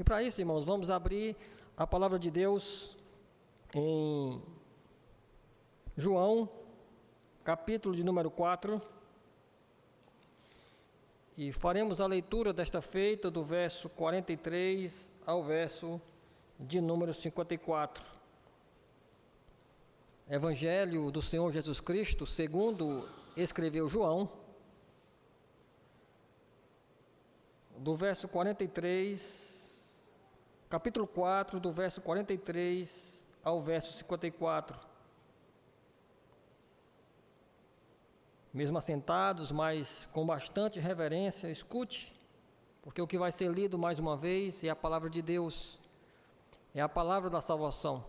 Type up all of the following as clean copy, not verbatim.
E para isso, irmãos, vamos abrir a palavra de Deus em João, capítulo de número 4. E faremos a leitura desta feita do verso 43 ao verso de número 54. Evangelho do Senhor Jesus Cristo, segundo escreveu João, do verso 43, capítulo 4, do verso 43 ao verso 54. Mesmo assentados, mas com bastante reverência, escute, porque o que vai ser lido mais uma vez é a palavra de Deus, é a palavra da salvação.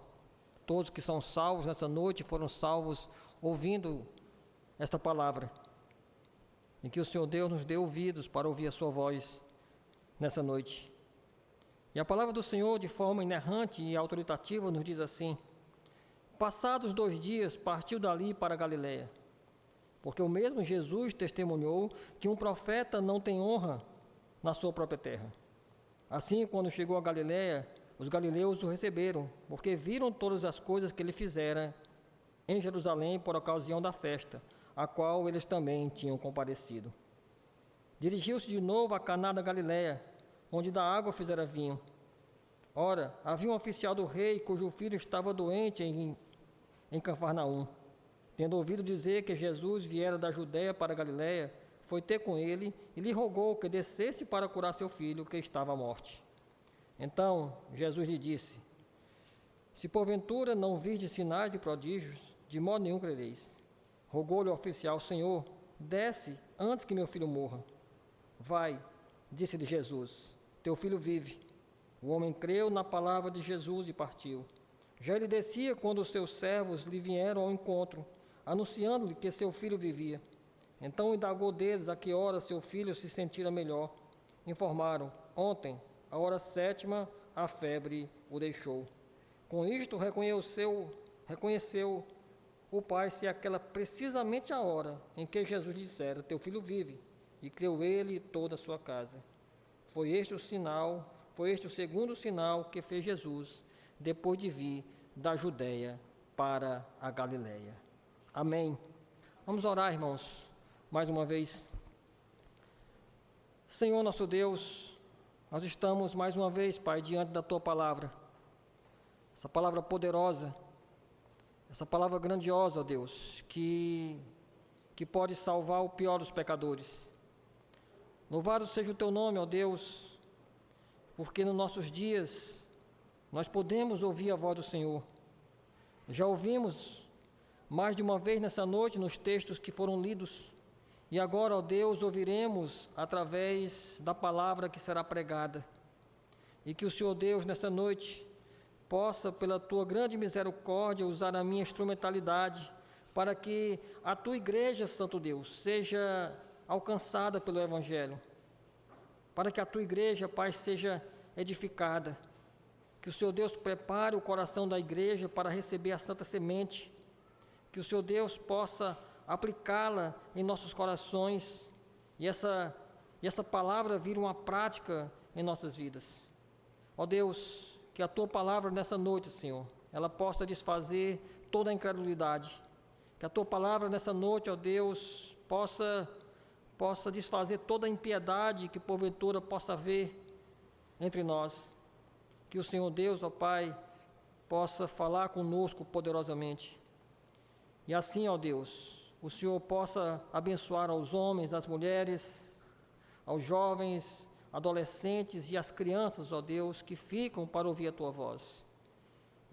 Todos que são salvos nessa noite foram salvos ouvindo esta palavra, em que o Senhor Deus nos deu ouvidos para ouvir a sua voz nessa noite. E a palavra do Senhor, de forma inerrante e autoritativa, nos diz assim: passados 2 dias, partiu dali para a Galiléia, porque o mesmo Jesus testemunhou que um profeta não tem honra na sua própria terra. Assim, quando chegou a Galiléia, os galileus o receberam, porque viram todas as coisas que ele fizera em Jerusalém por ocasião da festa, a qual eles também tinham comparecido. Dirigiu-se de novo a Caná da Galiléia, onde da água fizera vinho. Ora, havia um oficial do rei, cujo filho estava doente em Cafarnaum. Tendo ouvido dizer que Jesus viera da Judéia para a Galiléia, foi ter com ele e lhe rogou que descesse para curar seu filho, que estava à morte. Então Jesus lhe disse: se porventura não virdes sinais de prodígios, de modo nenhum crereis. Rogou-lhe o oficial: Senhor, desce antes que meu filho morra. Vai, disse-lhe Jesus, teu filho vive. O homem creu na palavra de Jesus e partiu. Já ele descia quando os seus servos lhe vieram ao encontro, anunciando-lhe que seu filho vivia. Então indagou deles a que hora seu filho se sentira melhor. Informaram: ontem, à hora 7ª, a febre o deixou. Com isto reconheceu o pai ser aquela precisamente a hora em que Jesus dissera: teu filho vive, e creu ele e toda a sua casa. Foi este o segundo sinal que fez Jesus, depois de vir da Judéia para a Galiléia. Amém. Vamos orar, irmãos, mais uma vez. Senhor nosso Deus, nós estamos mais uma vez, Pai, diante da Tua palavra. Essa palavra poderosa, essa palavra grandiosa, ó Deus, que pode salvar o pior dos pecadores. Louvado seja o Teu nome, ó Deus, porque nos nossos dias nós podemos ouvir a voz do Senhor. Já ouvimos mais de uma vez nessa noite nos textos que foram lidos, e agora, ó Deus, ouviremos através da palavra que será pregada. E que o Senhor Deus, nessa noite, possa, pela Tua grande misericórdia, usar a minha instrumentalidade para que a Tua igreja, Santo Deus, seja alcançada pelo Evangelho, para que a Tua igreja, Pai, seja edificada, que o Senhor Deus prepare o coração da igreja para receber a santa semente, que o Senhor Deus possa aplicá-la em nossos corações e essa palavra vire uma prática em nossas vidas. Ó Deus, que a Tua palavra nessa noite, Senhor, ela possa desfazer toda a incredulidade, que a Tua palavra nessa noite, ó Deus, possa desfazer toda a impiedade que porventura possa haver entre nós. Que o Senhor Deus, ó Pai, possa falar conosco poderosamente. E assim, ó Deus, o Senhor possa abençoar aos homens, às mulheres, aos jovens, adolescentes e às crianças, ó Deus, que ficam para ouvir a Tua voz.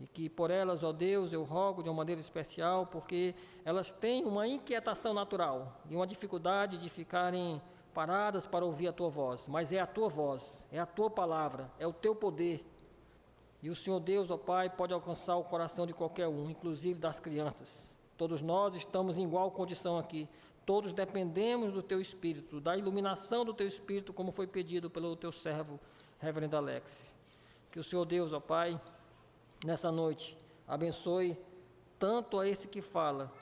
E que por elas, ó Deus, eu rogo de uma maneira especial, porque elas têm uma inquietação natural e uma dificuldade de ficarem paradas para ouvir a Tua voz. Mas é a Tua voz, é a Tua palavra, é o Teu poder. E o Senhor Deus, ó Pai, pode alcançar o coração de qualquer um, inclusive das crianças. Todos nós estamos em igual condição aqui. Todos dependemos do Teu Espírito, da iluminação do Teu Espírito, como foi pedido pelo Teu servo, Reverendo Alex. Que o Senhor Deus, ó Pai, nessa noite, abençoe tanto a esse que fala,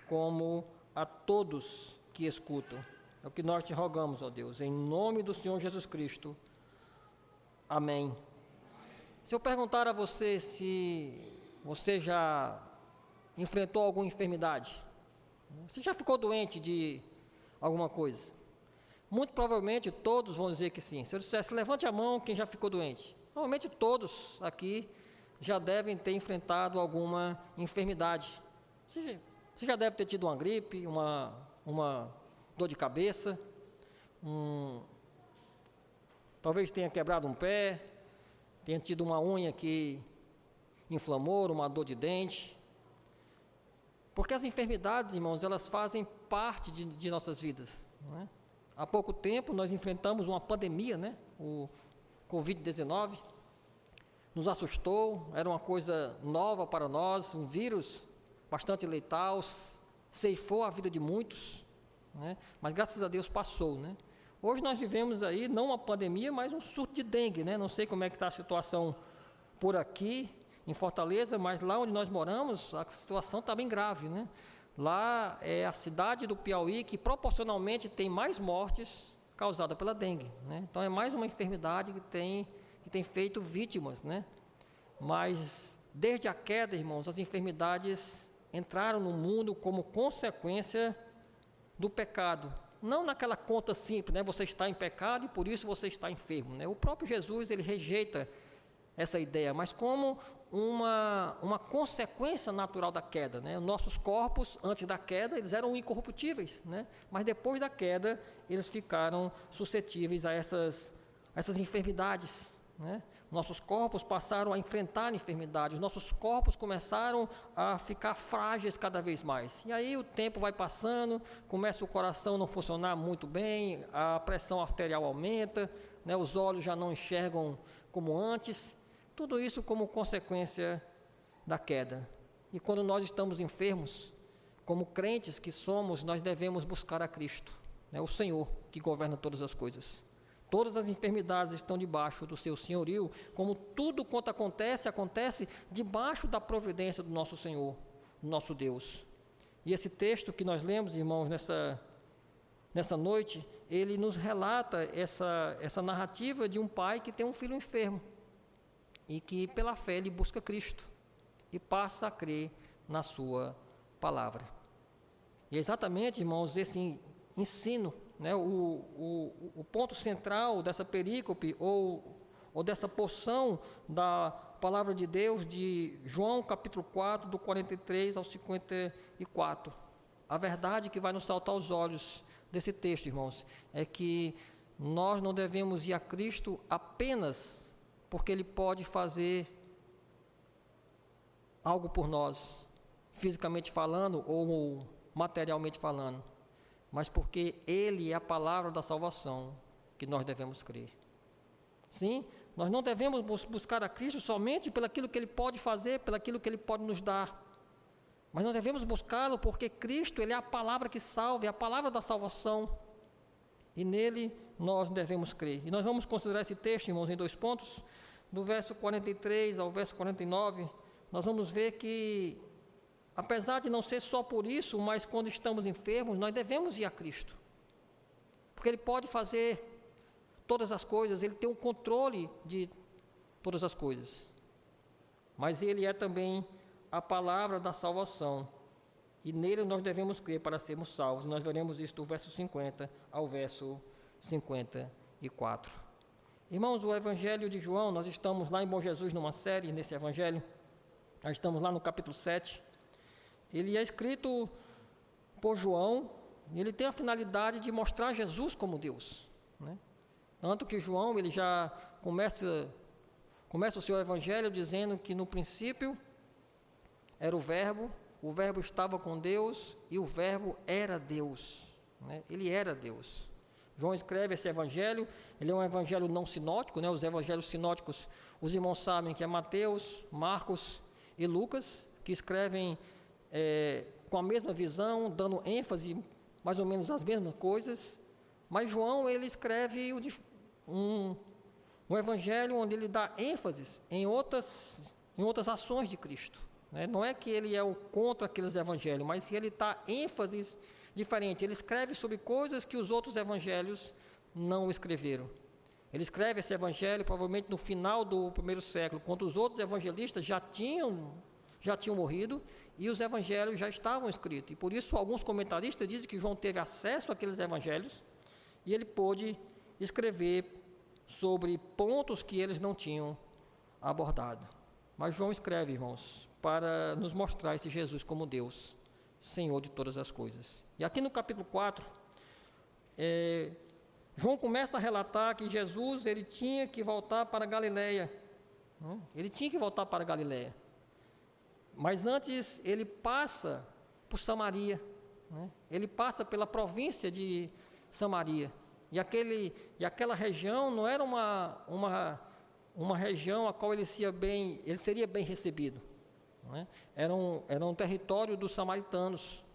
como a todos que escutam. É o que nós te rogamos, ó Deus, em nome do Senhor Jesus Cristo. Amém Se eu perguntar a você se você já enfrentou alguma enfermidade, você já ficou doente de alguma coisa? Muito provavelmente todos vão dizer que sim. Se eu dissesse, levante a mão quem já ficou doente. Provavelmente todos aqui já devem ter enfrentado alguma enfermidade. Você já deve ter tido uma gripe, uma dor de cabeça, talvez tenha quebrado um pé, tenha tido uma unha que inflamou, uma dor de dente. Porque as enfermidades, irmãos, elas fazem parte de nossas vidas, não é? Há pouco tempo nós enfrentamos uma pandemia, né? O Covid-19 nos assustou, era uma coisa nova para nós, um vírus bastante letal, ceifou a vida de muitos, né? Mas graças a Deus passou, né? Hoje nós vivemos aí, não uma pandemia, mas um surto de dengue, né? Não sei como é que está a situação por aqui, em Fortaleza, mas lá onde nós moramos, a situação está bem grave, né? Lá é a cidade do Piauí que proporcionalmente tem mais mortes causadas pela dengue, né? Então é mais uma enfermidade que tem feito vítimas, né? Mas desde a queda, irmãos, as enfermidades entraram no mundo como consequência do pecado. Não naquela conta simples, né? Você está em pecado e por isso você está enfermo, né? O próprio Jesus, ele rejeita essa ideia, mas como uma consequência natural da queda, né? Nossos corpos, antes da queda, eles eram incorruptíveis, né? Mas depois da queda, eles ficaram suscetíveis a essas enfermidades, né? Nossos corpos passaram a enfrentar enfermidades, nossos corpos começaram a ficar frágeis cada vez mais. E aí o tempo vai passando, começa o coração a não funcionar muito bem, a pressão arterial aumenta, né? Os olhos já não enxergam como antes. Tudo isso como consequência da queda. E quando nós estamos enfermos, como crentes que somos, nós devemos buscar a Cristo, né? O Senhor que governa todas as coisas. Todas as enfermidades estão debaixo do seu senhorio, como tudo quanto acontece debaixo da providência do nosso Senhor, do nosso Deus. E esse texto que nós lemos, irmãos, nessa noite, ele nos relata essa narrativa de um pai que tem um filho enfermo e que pela fé ele busca Cristo e passa a crer na sua palavra. E é exatamente, irmãos, esse ensino, né, o ponto central dessa perícope ou dessa porção da palavra de Deus de João capítulo 4, do 43 ao 54. A verdade que vai nos saltar aos olhos desse texto, irmãos, é que nós não devemos ir a Cristo apenas porque Ele pode fazer algo por nós, fisicamente falando ou materialmente falando, mas porque Ele é a palavra da salvação que nós devemos crer. Sim, nós não devemos buscar a Cristo somente pelaquilo que Ele pode fazer, pelaquilo que Ele pode nos dar, mas nós devemos buscá-lo porque Cristo, Ele é a palavra que salva, é a palavra da salvação, e nele nós devemos crer. E nós vamos considerar esse texto, irmãos, em 2 pontos. Do verso 43 ao verso 49, nós vamos ver que, apesar de não ser só por isso, mas quando estamos enfermos, nós devemos ir a Cristo, porque Ele pode fazer todas as coisas, Ele tem o controle de todas as coisas, mas Ele é também a palavra da salvação, e nele nós devemos crer para sermos salvos. Nós veremos isso do verso 50 ao verso 54. Irmãos, o Evangelho de João, nós estamos lá em Bom Jesus numa série nesse Evangelho, nós estamos lá no capítulo 7, ele é escrito por João, e ele tem a finalidade de mostrar Jesus como Deus, né? Tanto que João, ele já começa o seu Evangelho dizendo que no princípio era o Verbo estava com Deus e o Verbo era Deus, né? Ele era Deus. João escreve esse evangelho, ele é um evangelho não sinótico, né? Os evangelhos sinóticos, os irmãos sabem que é Mateus, Marcos e Lucas, que escrevem com a mesma visão, dando ênfase mais ou menos às mesmas coisas, mas João, ele escreve um evangelho onde ele dá ênfase em outras ações de Cristo, né? Não é que ele é contra aqueles evangelhos, mas que ele dá ênfase diferente, ele escreve sobre coisas que os outros evangelhos não escreveram. Ele escreve esse evangelho provavelmente no final do primeiro século, quando os outros evangelistas já tinham morrido e os evangelhos já estavam escritos. E por isso alguns comentaristas dizem que João teve acesso àqueles evangelhos e ele pôde escrever sobre pontos que eles não tinham abordado. Mas João escreve, irmãos, para nos mostrar esse Jesus como Deus, Senhor de todas as coisas. E aqui no capítulo 4, João começa a relatar que Jesus ele tinha que voltar para Galileia. Ele tinha que voltar para Galileia. Mas antes ele passa por Samaria. Ele passa pela província de Samaria. E aquela região não era uma região a qual ele seria bem recebido. Era um território dos samaritanos.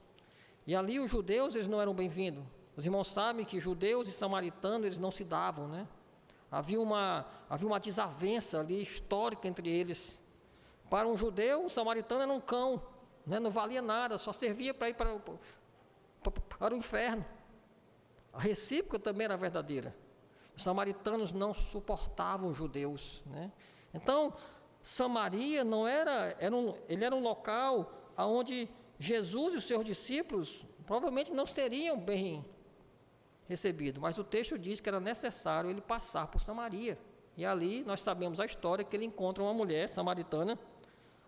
E ali os judeus eles não eram bem-vindos. Os irmãos sabem que judeus e samaritanos eles não se davam, Havia uma desavença ali histórica entre eles. Para um judeu, o samaritano era um cão, não valia nada, só servia para ir para o inferno. A recíproca também era verdadeira. Os samaritanos não suportavam os judeus, Então, Samaria ele era um local onde Jesus e os seus discípulos provavelmente não seriam bem recebidos, mas o texto diz que era necessário ele passar por Samaria. E ali nós sabemos a história que ele encontra uma mulher samaritana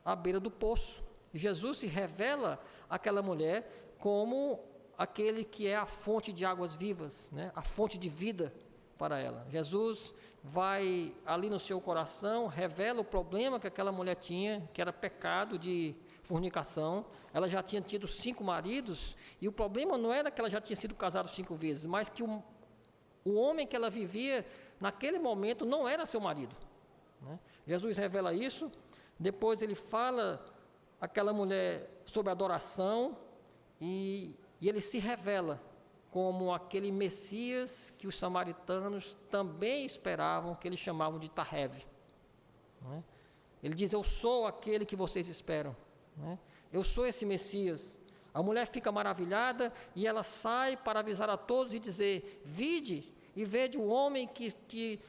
à beira do poço. E Jesus se revela àquela mulher como aquele que é a fonte de águas vivas, a fonte de vida para ela. Jesus vai ali no seu coração, revela o problema que aquela mulher tinha, que era pecado de fornicação. Ela já tinha tido 5 maridos, e o problema não era que ela já tinha sido casada 5 vezes, mas que o homem que ela vivia naquele momento não era seu marido. Jesus revela isso. Depois ele fala àquela mulher sobre adoração, e ele se revela como aquele Messias que os samaritanos também esperavam, que eles chamavam de Tarev. Ele diz: eu sou aquele que vocês esperam, eu sou esse Messias. A mulher fica maravilhada e ela sai para avisar a todos e dizer: vide e vede o homem que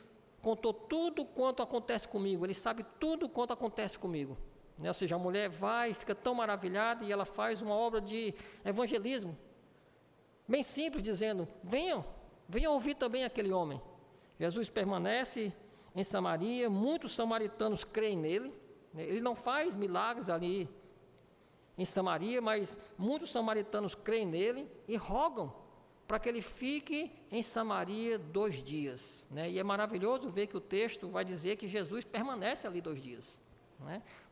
contou tudo quanto acontece comigo, ele sabe tudo quanto acontece comigo. Ou seja, a mulher vai, fica tão maravilhada e ela faz uma obra de evangelismo, bem simples, dizendo: venham ouvir também aquele homem. Jesus permanece em Samaria, muitos samaritanos creem nele. Ele não faz milagres ali em Samaria, mas muitos samaritanos creem nele e rogam para que ele fique em Samaria 2 dias. E é maravilhoso ver que o texto vai dizer que Jesus permanece ali 2 dias.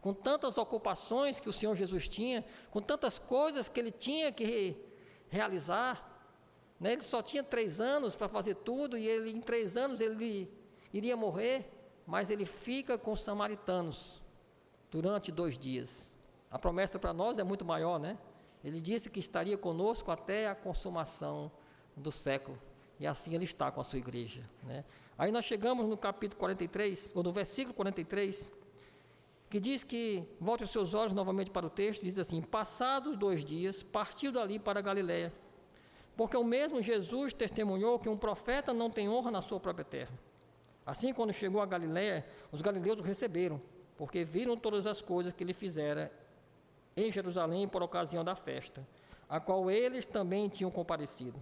Com tantas ocupações que o Senhor Jesus tinha, com tantas coisas que ele tinha que realizar, ele só tinha 3 anos para fazer tudo, e em 3 anos ele iria morrer, mas ele fica com os samaritanos durante 2 dias. A promessa para nós é muito maior, Ele disse que estaria conosco até a consumação do século, e assim ele está com a sua igreja. Aí nós chegamos no capítulo 43, ou no versículo 43, que diz que, volte os seus olhos novamente para o texto, diz assim: passados 2 dias, partiu dali para Galiléia, porque o mesmo Jesus testemunhou que um profeta não tem honra na sua própria terra. Assim, quando chegou a Galiléia, os galileus o receberam, porque viram todas as coisas que ele fizera em Jerusalém por ocasião da festa, a qual eles também tinham comparecido.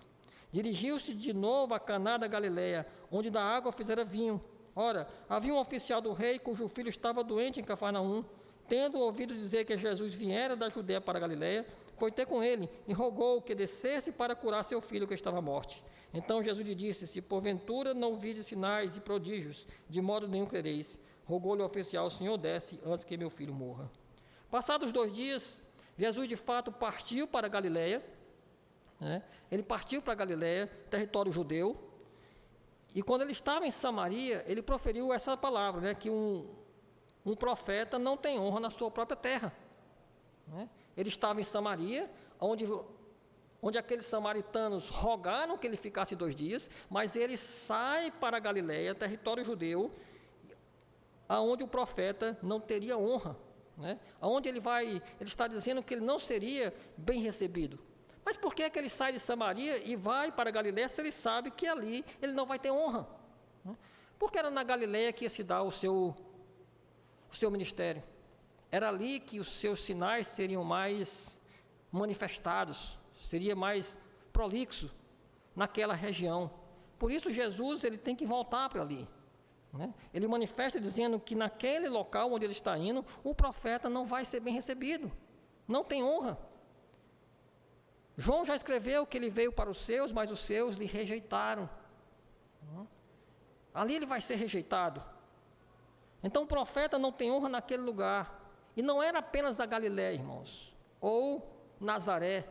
Dirigiu-se de novo a Caná da Galiléia, onde da água fizera vinho. Ora, havia um oficial do rei cujo filho estava doente em Cafarnaum. Tendo ouvido dizer que Jesus viera da Judéia para a Galiléia, foi ter com ele e rogou que descesse para curar seu filho que estava à morte. Então Jesus lhe disse: se porventura não vides sinais e prodígios, de modo nenhum crereis. Rogou-lhe o oficial: o Senhor, desce antes que meu filho morra. Passados 2 dias, Jesus de fato partiu para a Galiléia. Ele partiu para a Galiléia, território judeu. E quando ele estava em Samaria, ele proferiu essa palavra, que um profeta não tem honra na sua própria terra. Ele estava em Samaria, onde aqueles samaritanos rogaram que ele ficasse 2 dias, mas ele sai para a Galiléia, território judeu, aonde o profeta não teria honra. Aonde ele está dizendo que ele não seria bem recebido. Mas por que ele sai de Samaria e vai para a Galiléia se ele sabe que ali ele não vai ter honra? Porque era na Galileia que ia se dar o seu ministério. Era ali que os seus sinais seriam mais manifestados, seria mais prolixo naquela região. Por isso Jesus ele tem que voltar para ali. Né? Ele manifesta dizendo que naquele local onde ele está indo, o profeta não vai ser bem recebido, não tem honra. João já escreveu que ele veio para os seus, mas os seus lhe rejeitaram. Ali ele vai ser rejeitado. Então o profeta não tem honra naquele lugar. E não era apenas a Galiléia, irmãos, ou Nazaré,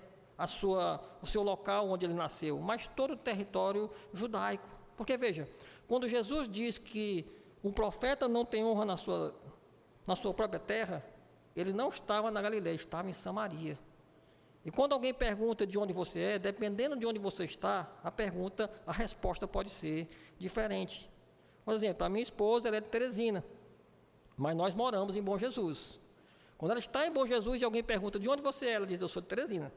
o seu local onde ele nasceu, mas todo o território judaico. Porque veja, quando Jesus diz que um profeta não tem honra na sua própria terra, ele não estava na Galiléia, estava em Samaria. E quando alguém pergunta de onde você é, dependendo de onde você está, a resposta pode ser diferente. Por exemplo, a minha esposa ela é de Teresina, mas nós moramos em Bom Jesus. Quando ela está em Bom Jesus e alguém pergunta de onde você é, ela diz, eu sou de Teresina.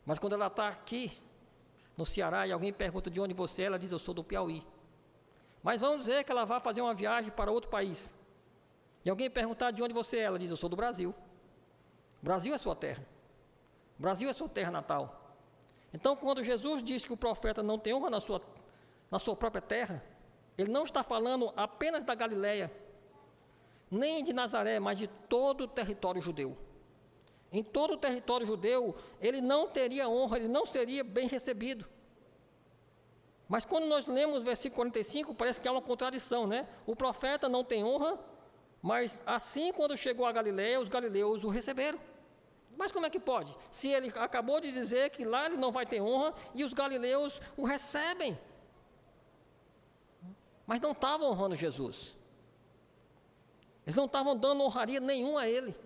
Mas quando ela está aqui, no Ceará, e alguém pergunta de onde você é, ela diz, eu sou do Piauí. Mas vamos dizer que ela vai fazer uma viagem para outro país. E alguém perguntar de onde você é, ela diz, eu sou do Brasil. O Brasil é sua terra. O Brasil é sua terra natal. Então, quando Jesus diz que o profeta não tem honra na sua própria terra, ele não está falando apenas da Galileia, nem de Nazaré, mas de todo o território judeu. Em todo o território judeu, ele não teria honra, ele não seria bem recebido. Mas quando nós lemos o versículo 45, parece que há uma contradição, né? O profeta não tem honra, mas assim quando chegou a Galileia, os galileus o receberam. Mas como é que pode? Se ele acabou de dizer que lá ele não vai ter honra e os galileus o recebem. Mas não estavam honrando Jesus. Eles não estavam dando honraria nenhuma a ele.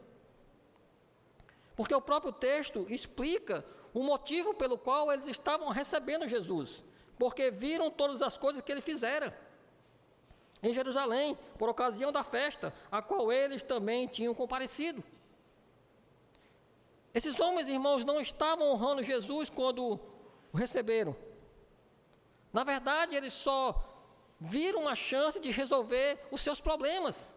Porque o próprio texto explica o motivo pelo qual eles estavam recebendo Jesus. Porque viram todas as coisas que ele fizera em Jerusalém, por ocasião da festa, a qual eles também tinham comparecido. Esses homens, irmãos, não estavam honrando Jesus quando o receberam. Na verdade, eles só viram uma chance de resolver os seus problemas,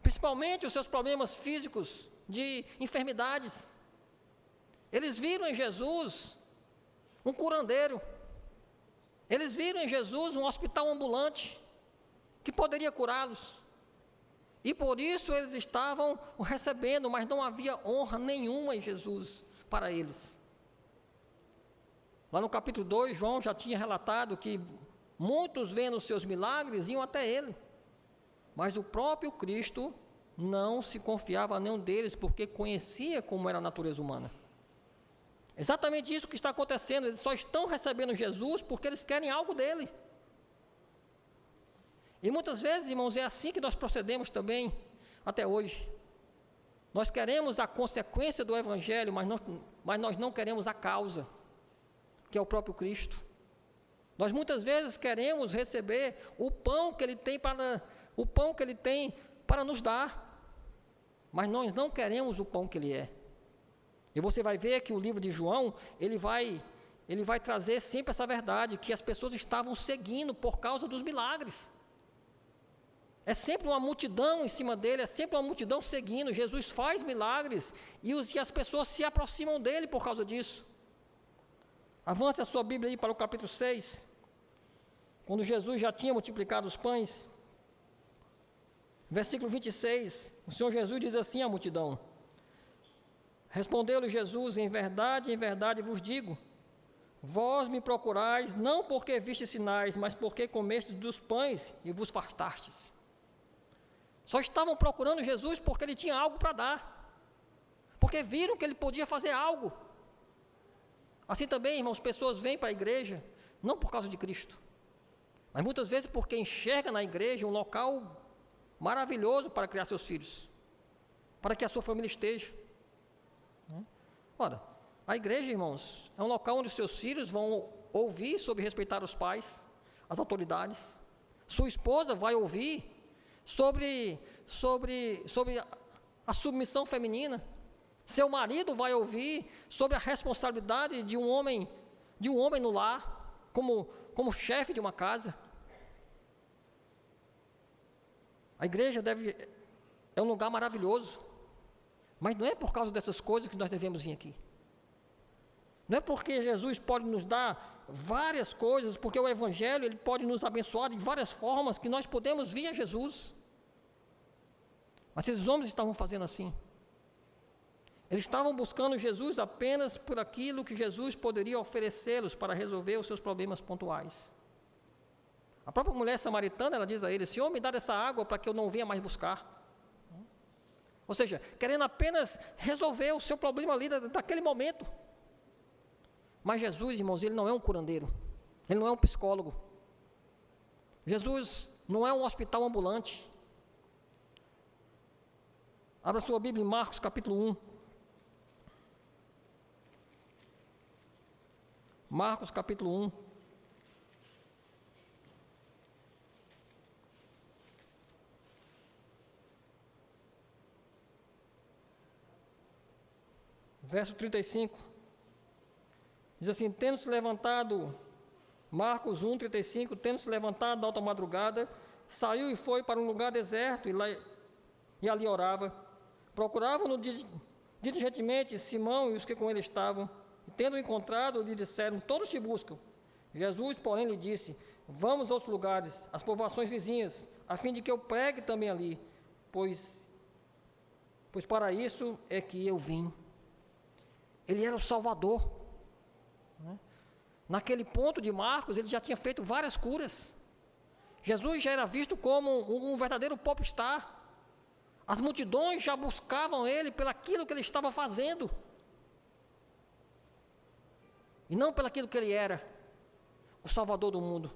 principalmente os seus problemas físicos, de enfermidades. Eles viram em Jesus um curandeiro. Eles viram em Jesus um hospital ambulante que poderia curá-los. E por isso eles estavam o recebendo, mas não havia honra nenhuma em Jesus para eles. Lá no capítulo 2, João já tinha relatado que muitos vendo os seus milagres iam até ele. Mas o próprio Cristo não se confiava a nenhum deles, porque conhecia como era a natureza humana. Exatamente isso que está acontecendo, eles só estão recebendo Jesus porque eles querem algo dele. E muitas vezes, irmãos, é assim que nós procedemos também, até hoje. Nós queremos a consequência do Evangelho, mas nós não queremos a causa, que é o próprio Cristo. Nós muitas vezes queremos receber o pão que Ele tem para nos dar, mas nós não queremos o pão que Ele é. E você vai ver que o livro de João, ele vai trazer sempre essa verdade, que as pessoas estavam seguindo por causa dos milagres. É sempre uma multidão em cima dele, é sempre uma multidão seguindo. Jesus faz milagres e as pessoas se aproximam dele por causa disso. Avance a sua Bíblia aí para o capítulo 6, quando Jesus já tinha multiplicado os pães. Versículo 26, o Senhor Jesus diz assim à multidão: respondeu-lhe Jesus, em verdade vos digo, vós me procurais, não porque vistes sinais, mas porque comestes dos pães e vos fartastes. Só estavam procurando Jesus porque ele tinha algo para dar, porque viram que ele podia fazer algo. Assim também, irmãos, pessoas vêm para a igreja, não por causa de Cristo, mas muitas vezes porque enxerga na igreja um local maravilhoso para criar seus filhos, para que a sua família esteja. Ora, a igreja, irmãos, é um local onde os seus filhos vão ouvir sobre respeitar os pais, as autoridades. Sua esposa vai ouvir sobre a submissão feminina. Seu marido vai ouvir sobre a responsabilidade de um homem no lar, como chefe de uma casa. A igreja é um lugar maravilhoso, mas não é por causa dessas coisas que nós devemos vir aqui. Não é porque Jesus pode nos dar várias coisas, porque o Evangelho ele pode nos abençoar de várias formas, que nós podemos vir a Jesus. Mas esses homens estavam fazendo assim. Eles estavam buscando Jesus apenas por aquilo que Jesus poderia oferecê-los para resolver os seus problemas pontuais. A própria mulher samaritana, ela diz a ele: Senhor, me dá essa água para que eu não venha mais buscar. Ou seja, querendo apenas resolver o seu problema ali daquele momento. Mas Jesus, irmãos, ele não é um curandeiro, ele não é um psicólogo. Jesus não é um hospital ambulante. Abra sua Bíblia em Marcos capítulo 1. Marcos capítulo 1. Verso 35. Diz assim: tendo-se levantado, Marcos 1, 35, tendo-se levantado da alta madrugada, saiu e foi para um lugar deserto e ali orava. Procuravam-no diligentemente Simão e os que com ele estavam. E tendo-o encontrado, lhe disseram: todos te buscam. Jesus, porém, lhe disse: vamos aos lugares, às povoações vizinhas, a fim de que eu pregue também ali, pois para isso é que eu vim. Ele era o Salvador. Naquele ponto de Marcos, ele já tinha feito várias curas. Jesus já era visto como um verdadeiro popstar. As multidões já buscavam ele pelaquilo que ele estava fazendo, e não pelaquilo que ele era, o Salvador do mundo.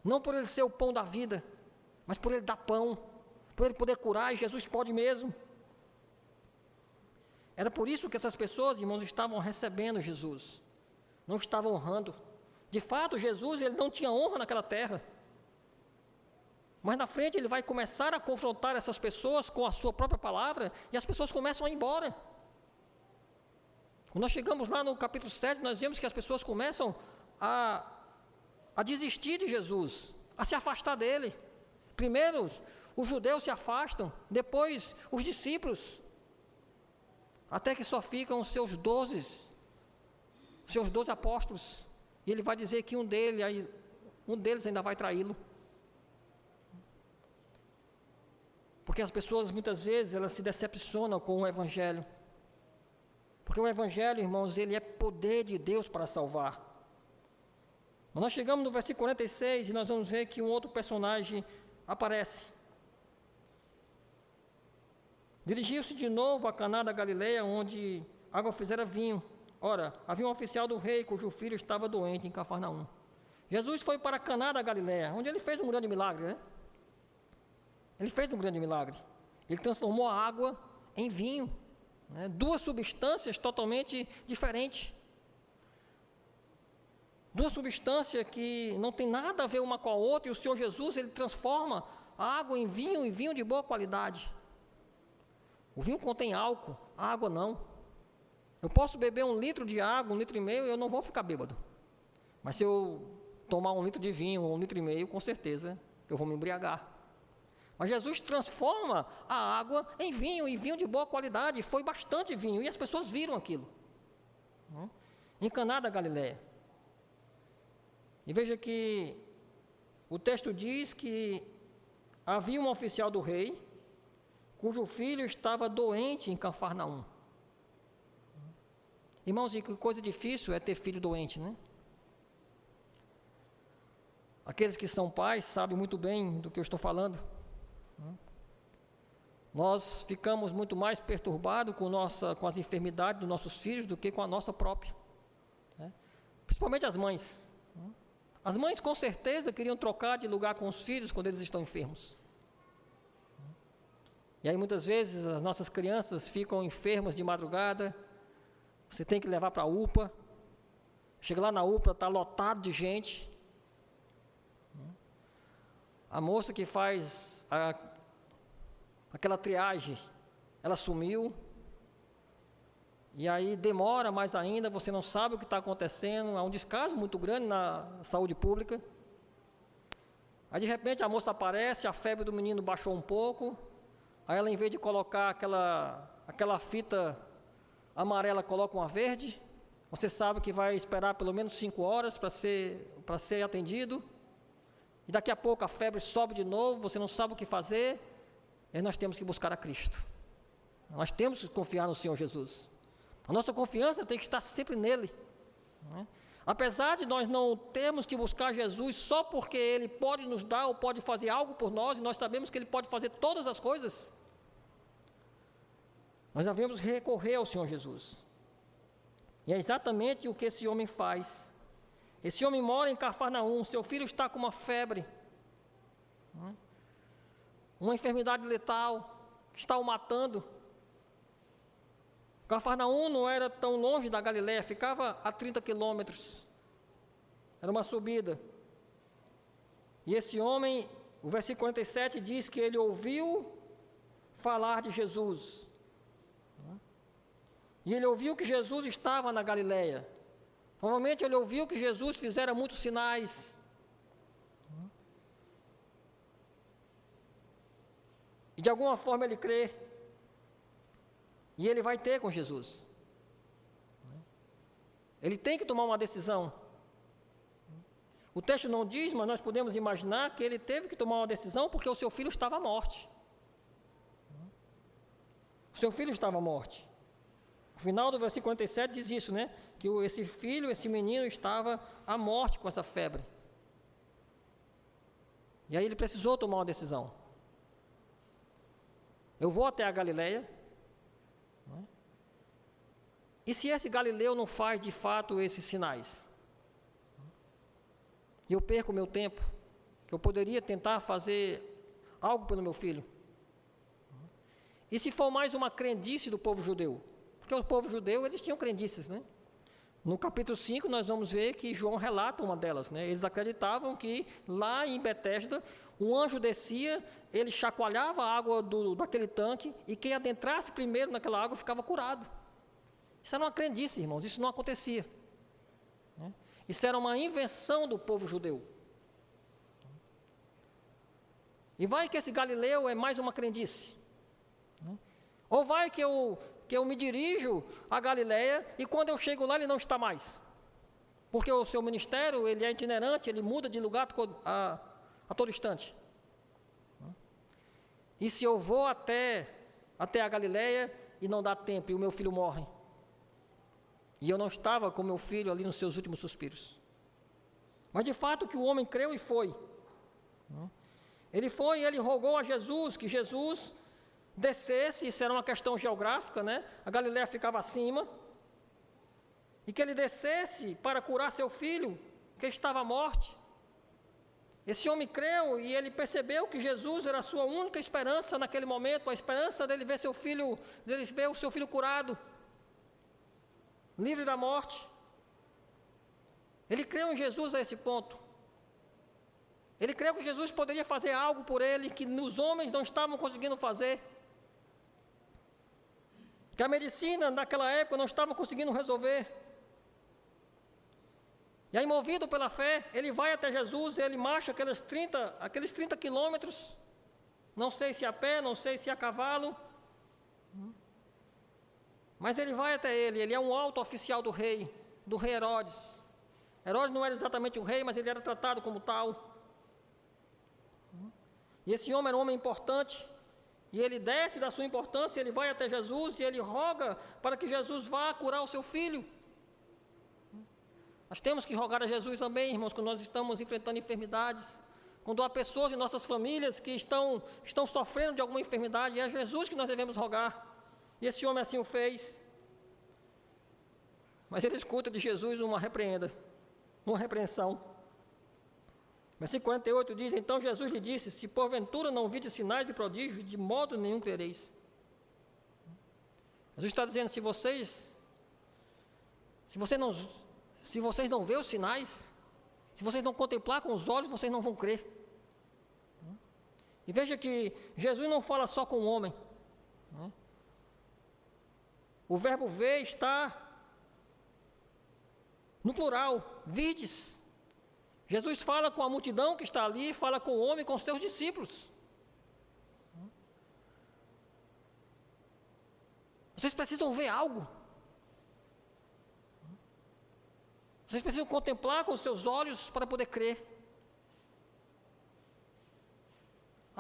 Não por ele ser o pão da vida, mas por ele dar pão, por ele poder curar, e Jesus pode mesmo. Era por isso que essas pessoas, irmãos, estavam recebendo Jesus, não estavam honrando. De fato, Jesus ele não tinha honra naquela terra. Mas na frente ele vai começar a confrontar essas pessoas com a sua própria palavra, e as pessoas começam a ir embora. Quando nós chegamos lá no capítulo 7, nós vemos que as pessoas começam a desistir de Jesus, a se afastar dele. Primeiro, os judeus se afastam, depois os discípulos, até que só ficam os seus 12 apóstolos, e ele vai dizer que um deles ainda vai traí-lo. Porque as pessoas muitas vezes elas se decepcionam com o Evangelho, porque o Evangelho, irmãos, ele é poder de Deus para salvar. Mas nós chegamos no versículo 46 e nós vamos ver que um outro personagem aparece. Dirigiu-se de novo a Caná da Galileia, onde água fizera vinho. Ora, havia um oficial do rei, cujo filho estava doente em Cafarnaum. Jesus foi para Caná da Galileia, onde ele fez um grande milagre, né? Ele fez um grande milagre. Ele transformou a água em vinho, né? Duas substâncias totalmente diferentes. Duas substâncias que não tem nada a ver uma com a outra, e o Senhor Jesus, ele transforma a água em vinho de boa qualidade. O vinho contém álcool, a água não. Eu posso beber 1 litro de água, 1,5 litro, e eu não vou ficar bêbado. Mas se eu tomar 1 litro de vinho, 1,5 litro, com certeza eu vou me embriagar. Mas Jesus transforma a água em vinho, e vinho de boa qualidade. Foi bastante vinho, e as pessoas viram aquilo. Em Caná da Galileia. E veja que o texto diz que havia um oficial do rei, cujo filho estava doente em Cafarnaum. Irmãos, e que coisa difícil é ter filho doente, né? Aqueles que são pais sabem muito bem do que eu estou falando. Nós ficamos muito mais perturbados com as enfermidades dos nossos filhos do que com a nossa própria, né? Principalmente as mães. As mães com certeza queriam trocar de lugar com os filhos quando eles estão enfermos. E aí muitas vezes as nossas crianças ficam enfermas de madrugada, você tem que levar para a UPA, chega lá na UPA, está lotado de gente. A moça que faz aquela triagem, ela sumiu, e aí demora mais ainda, você não sabe o que está acontecendo, há um descaso muito grande na saúde pública. Aí de repente a moça aparece, a febre do menino baixou um pouco, aí ela, em vez de colocar aquela fita amarela, coloca uma verde. Você sabe que vai esperar pelo menos 5 horas para ser atendido, e daqui a pouco a febre sobe de novo, você não sabe o que fazer, e aí nós temos que buscar a Cristo. Nós temos que confiar no Senhor Jesus. A nossa confiança tem que estar sempre nele, né? Apesar de nós não termos que buscar Jesus só porque Ele pode nos dar ou pode fazer algo por nós, e nós sabemos que Ele pode fazer todas as coisas, nós devemos recorrer ao Senhor Jesus. E é exatamente o que esse homem faz. Esse homem mora em Cafarnaum, seu filho está com uma febre, né? Uma enfermidade letal, que está o matando. Cafarnaum não era tão longe da Galiléia, ficava a 30 quilômetros, era uma subida. E esse homem, o versículo 47 diz que ele ouviu falar de Jesus, e ele ouviu que Jesus estava na Galiléia. Provavelmente ele ouviu que Jesus fizera muitos sinais, e de alguma forma ele crê, e ele vai ter com Jesus. Ele tem que tomar uma decisão. O texto não diz, mas nós podemos imaginar que ele teve que tomar uma decisão porque o seu filho estava à morte. O seu filho estava à morte. O final do versículo 47 diz isso, né? Que esse menino estava à morte com essa febre. E aí ele precisou tomar uma decisão. Eu vou até a Galiléia. E se esse Galileu não faz de fato esses sinais? E eu perco o meu tempo, que eu poderia tentar fazer algo pelo meu filho. E se for mais uma crendice do povo judeu? Porque o povo judeu, eles tinham crendices, né? No capítulo 5 nós vamos ver que João relata uma delas, né? Eles acreditavam que lá em Betesda, um anjo descia, ele chacoalhava a água daquele tanque, e quem adentrasse primeiro naquela água ficava curado. Isso era uma crendice, irmãos, isso não acontecia, né? Isso era uma invenção do povo judeu. E vai que esse Galileu é mais uma crendice, né? Ou vai que eu me dirijo a Galiléia e quando eu chego lá ele não está mais, porque o seu ministério ele é itinerante, ele muda de lugar a todo instante. E se eu vou até a Galiléia e não dá tempo e o meu filho morre, e eu não estava com meu filho ali nos seus últimos suspiros. Mas de fato que o homem creu e foi. Ele foi e ele rogou a Jesus que Jesus descesse, isso era uma questão geográfica, né? A Galiléia ficava acima, e que ele descesse para curar seu filho, que estava à morte. Esse homem creu e ele percebeu que Jesus era a sua única esperança naquele momento, a esperança dele ver o seu filho curado, livre da morte. Ele creu em Jesus a esse ponto. Ele creu que Jesus poderia fazer algo por ele que os homens não estavam conseguindo fazer, que a medicina naquela época não estava conseguindo resolver. E aí, movido pela fé, ele vai até Jesus, ele marcha aqueles 30 quilômetros, não sei se a pé, não sei se a cavalo, mas ele vai até ele é um alto oficial do rei Herodes. Herodes não era exatamente o rei, mas ele era tratado como tal. E esse homem era um homem importante, e ele desce da sua importância, ele vai até Jesus, e ele roga para que Jesus vá curar o seu filho. Nós temos que rogar a Jesus também, irmãos, quando nós estamos enfrentando enfermidades, quando há pessoas em nossas famílias que estão sofrendo de alguma enfermidade, é a Jesus que nós devemos rogar. E esse homem assim o fez. Mas ele escuta de Jesus uma repreensão. Versículo 48 diz: então Jesus lhe disse: se porventura não vides sinais de prodígio, de modo nenhum crereis. Jesus está dizendo: se vocês não verem os sinais, se vocês não contemplar com os olhos, vocês não vão crer. E veja que Jesus não fala só com o homem, né? O verbo ver está no plural, vides. Jesus fala com a multidão que está ali, fala com o homem, com os seus discípulos. Vocês precisam ver algo. Vocês precisam contemplar com os seus olhos para poder crer.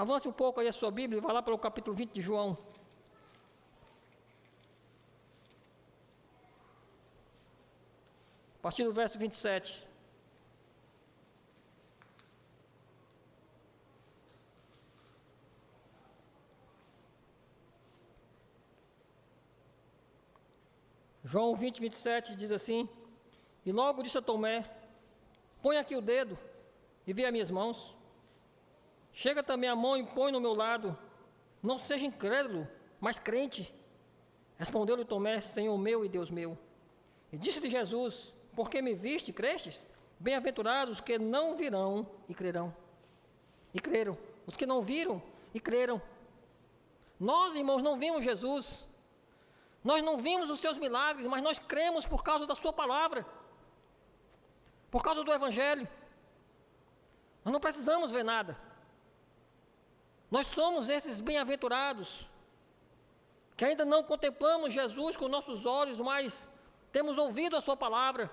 Avance um pouco aí a sua Bíblia e vá lá para o capítulo 20 de João. A partir do verso 27. João 20, 27 diz assim: E logo disse a Tomé: Põe aqui o dedo e vê as minhas mãos. Chega também a mão e põe no meu lado. Não seja incrédulo, mas crente. Respondeu-lhe Tomé: Senhor meu e Deus meu. E disse-lhe Jesus: Porque me viste, crestes? Bem-aventurados os que não virão e crerão. E creram. Os que não viram e creram. Nós, irmãos, não vimos Jesus. Nós não vimos os seus milagres, mas nós cremos por causa da sua palavra. Por causa do Evangelho. Nós não precisamos ver nada. Nós somos esses bem-aventurados, que ainda não contemplamos Jesus com nossos olhos, mas temos ouvido a sua palavra.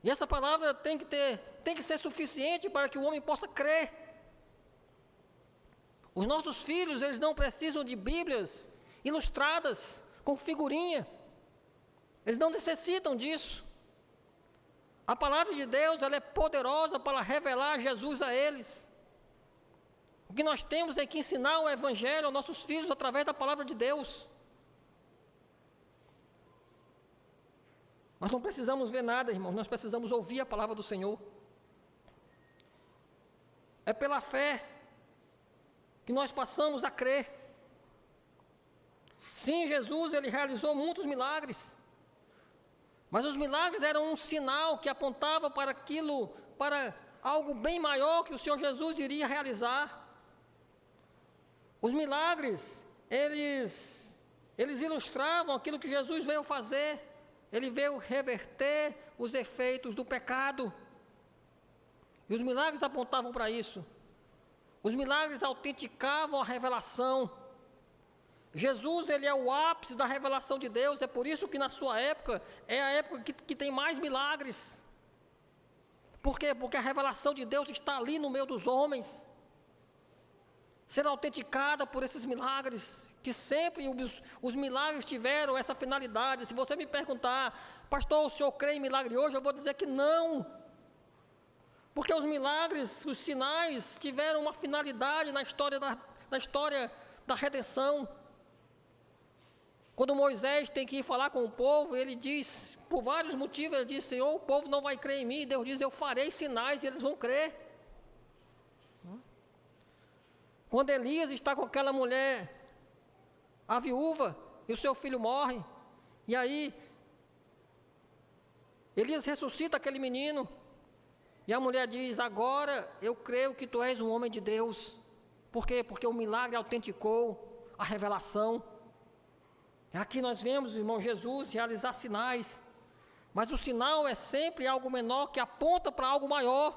E essa palavra tem que ser suficiente para que o homem possa crer. Os nossos filhos, eles não precisam de Bíblias ilustradas, com figurinha. Eles não necessitam disso. A palavra de Deus, ela é poderosa para revelar Jesus a eles. O que nós temos é que ensinar o Evangelho aos nossos filhos através da palavra de Deus. Nós não precisamos ver nada, irmãos, nós precisamos ouvir a palavra do Senhor. É pela fé que nós passamos a crer. Sim, Jesus, ele realizou muitos milagres. Mas os milagres eram um sinal que apontava para aquilo, para algo bem maior que o Senhor Jesus iria realizar. Os milagres, eles ilustravam aquilo que Jesus veio fazer. Ele veio reverter os efeitos do pecado. E os milagres apontavam para isso. Os milagres autenticavam a revelação. Jesus, ele é o ápice da revelação de Deus. É por isso que na sua época, é a época que tem mais milagres. Por quê? Porque a revelação de Deus está ali no meio dos homens, sendo autenticada por esses milagres, que sempre os milagres tiveram essa finalidade. Se você me perguntar: pastor, o senhor crê em milagre hoje? Eu vou dizer que não. Porque os milagres, os sinais, tiveram uma finalidade na história da redenção. Quando Moisés tem que ir falar com o povo, ele diz, por vários motivos, ele diz: Senhor, o povo não vai crer em mim. E Deus diz: eu farei sinais e eles vão crer. Quando Elias está com aquela mulher, a viúva, e o seu filho morre, e aí Elias ressuscita aquele menino, e a mulher diz: agora eu creio que tu és um homem de Deus. Por quê? Porque o milagre autenticou a revelação. Aqui nós vemos, irmão, Jesus realizar sinais, mas o sinal é sempre algo menor que aponta para algo maior.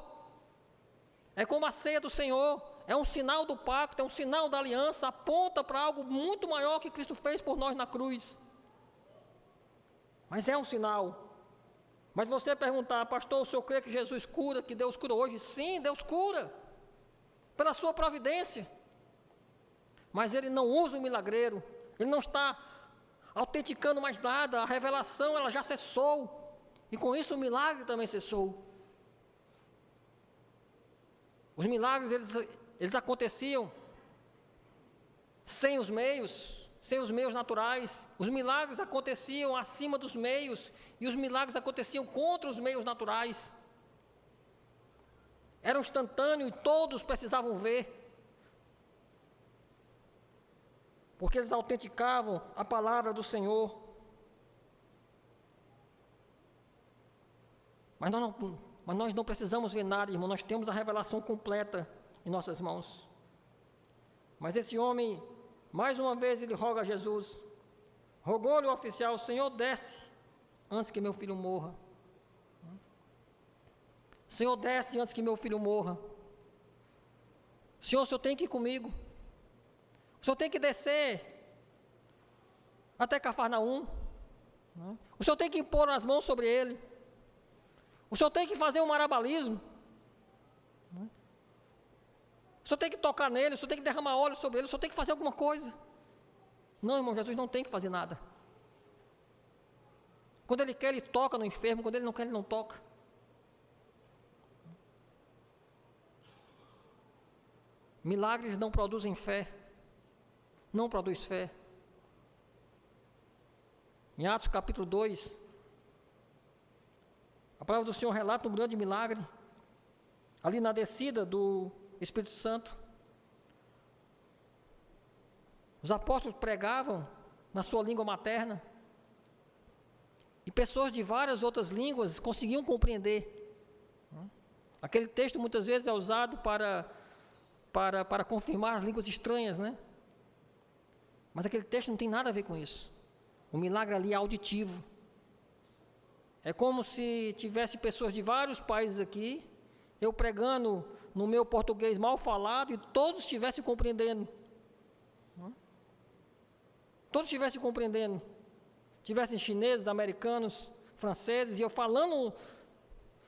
É como a ceia do Senhor, é um sinal do pacto, é um sinal da aliança, aponta para algo muito maior que Cristo fez por nós na cruz. Mas é um sinal. Mas você perguntar: pastor, o senhor crê que Jesus cura, que Deus cura hoje? Sim, Deus cura, pela sua providência. Mas Ele não usa o milagreiro, Ele não está autenticando mais nada. A revelação, ela já cessou, e com isso o milagre também cessou. Os milagres, eles aconteciam sem os meios naturais. Os milagres aconteciam acima dos meios, e os milagres aconteciam contra os meios naturais. Era instantâneo e todos precisavam ver, porque eles autenticavam a palavra do Senhor. Mas nós não precisamos ver nada, irmão. Nós temos a revelação completa em nossas mãos. Mas esse homem, mais uma vez, ele roga a Jesus. Rogou-lhe o oficial: Senhor, desce antes que meu filho morra. Senhor, desce antes que meu filho morra. Senhor, o Senhor tem que ir comigo. O Senhor tem que descer até Cafarnaum. O Senhor tem que impor as mãos sobre ele. O Senhor tem que fazer um marabalismo. O Senhor tem que tocar nele, o Senhor tem que derramar óleo sobre ele, o Senhor tem que fazer alguma coisa. Não, irmão, Jesus não tem que fazer nada. Quando Ele quer, Ele toca no enfermo, quando Ele não quer, Ele não toca. Milagres não produzem fé. Não produz fé. Em Atos capítulo 2, a palavra do Senhor relata um grande milagre, ali na descida do Espírito Santo. Os apóstolos pregavam na sua língua materna, e pessoas de várias outras línguas conseguiam compreender. Aquele texto muitas vezes é usado para confirmar as línguas estranhas, né? Mas aquele texto não tem nada a ver com isso. O milagre ali é auditivo. É como se tivesse pessoas de vários países aqui, eu pregando no meu português mal falado, e todos estivessem compreendendo. Todos estivessem compreendendo. Tivessem chineses, americanos, franceses, e eu falando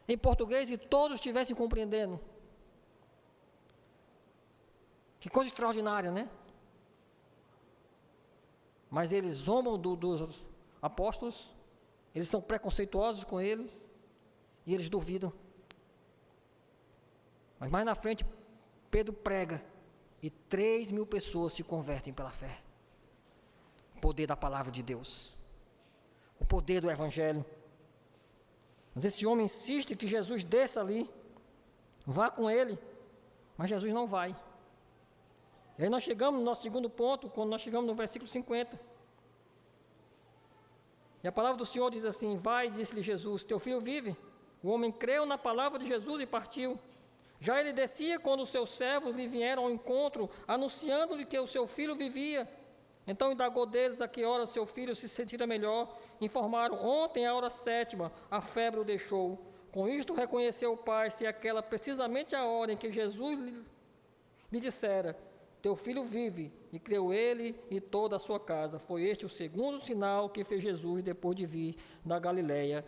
em português e todos estivessem compreendendo. Que coisa extraordinária, né? Mas eles zombam dos apóstolos, eles são preconceituosos com eles, e eles duvidam. Mas mais na frente, Pedro prega, e 3.000 pessoas se convertem pela fé. O poder da palavra de Deus. O poder do Evangelho. Mas esse homem insiste que Jesus desça ali, vá com ele, mas Jesus não vai. E aí nós chegamos no nosso segundo ponto, quando nós chegamos no versículo 50. E a palavra do Senhor diz assim: vai, disse-lhe Jesus, teu filho vive. O homem creu na palavra de Jesus e partiu. Já ele descia quando os seus servos lhe vieram ao encontro, anunciando-lhe que o seu filho vivia. Então indagou deles a que hora seu filho se sentira melhor. Informaram: ontem, à hora 7ª, a febre o deixou. Com isto reconheceu o pai se aquela precisamente a hora em que Jesus lhe dissera: teu filho vive, e creu ele e toda a sua casa. Foi este o segundo sinal que fez Jesus depois de vir da Galileia,